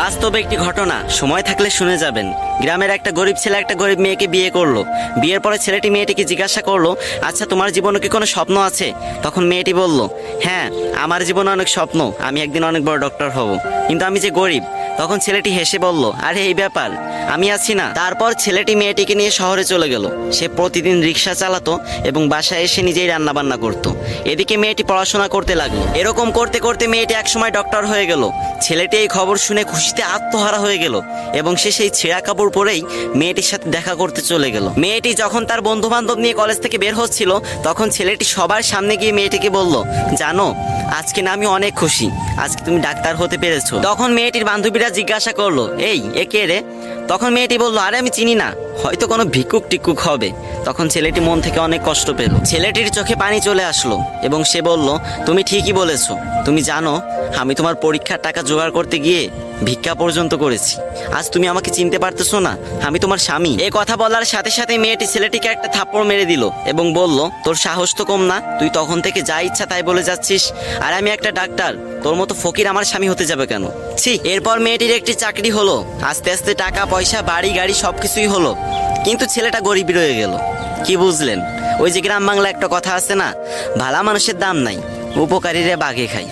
বাস্তবে একটি ঘটনা, সময় থাকলে শুনে যাবেন। গ্রামের একটা গরিব ছেলে একটা গরিব মেয়েকে বিয়ে করলো। বিয়ের পরে ছেলেটি মেয়েটিকে জিজ্ঞাসা করলো, আচ্ছা তোমার জীবনে কি কোনো স্বপ্ন আছে? তখন মেয়েটি বলল, হ্যাঁ আমার জীবনে অনেক স্বপ্ন, আমি একদিন অনেক বড় ডক্টর হব, কিন্তু আমি যে গরিব। তখন ছেলেটি হেসে বলল, আরে এই ব্যাপার, আমি আছি না। তারপর ছেলেটি মেয়েটিকে নিয়ে শহরে চলে গেল। সে প্রতিদিন রিক্সা চালাতো এবং বাসায় এসে নিজেই রান্না বান্না করতো। এদিকে মেয়েটি পড়াশোনা করতে লাগলো। এরকম করতে করতে মেয়েটি একসময় ডক্টর হয়ে গেল। ছেলেটি এই খবর শুনে খুশিতে আত্মহারা হয়ে গেল এবং সে সেই ছেঁড়া কাপড় পরেই মেয়েটির সাথে দেখা করতে চলে গেল। মেয়েটি যখন তার বন্ধু বান্ধব নিয়ে কলেজ থেকে বের হচ্ছিল, তখন ছেলেটি সবার সামনে গিয়ে মেয়েটিকে বলল, জানো আজকে না আমি অনেক খুশি, আজকে তুমি ডাক্তার হতে পেরেছো। তখন মেয়েটির বান্ধবীরা জিজ্ঞাসা করলো, এই এ কে রে? তখন মেয়েটি বলল, আরে আমি চিনি না, হয়তো কোনো ভিক্ষুক টিক্ষুক হবে। তখন ছেলেটি মন থেকে অনেক কষ্ট পেল। ছেলেটির চোখে পানি চলে আসলো এবং সে বলল, তুমি ঠিকই বলেছো। তুমি জানো আমি তোমার পরীক্ষার টাকা জোগাড় করতে গিয়ে ভিক্ষা পর্যন্ত করেছি। আজ তুমি আমাকে চিনতে পারতেছো না? আমি তোমার স্বামী। এই কথা বলার সাথে সাথে মেয়েটি ছেলেটিকে একটা থাপ্পড় মেরে দিল এবং বলল, তোর সাহস তো কম না, তুই তখন থেকে যা ইচ্ছা তাই বলে যাচ্ছিস, আর আমি একটা ডাক্তার, তোর মতো ফকির আমার স্বামী হতে যাবে কেন? ছি। এরপর মেয়েটির একটি চাকরি হলো, আস্তে আস্তে টাকা পয়সা বাড়ি গাড়ি সবকিছুই হলো, কিন্তু ছেলেটা গরিব রয়ে গেল। কি বুঝলেন? ওই যে গ্রাম বাংলা একটা কথা আছে না, ভালা মানুষের দাম নাই, উপকারীরা বাঘে খায়।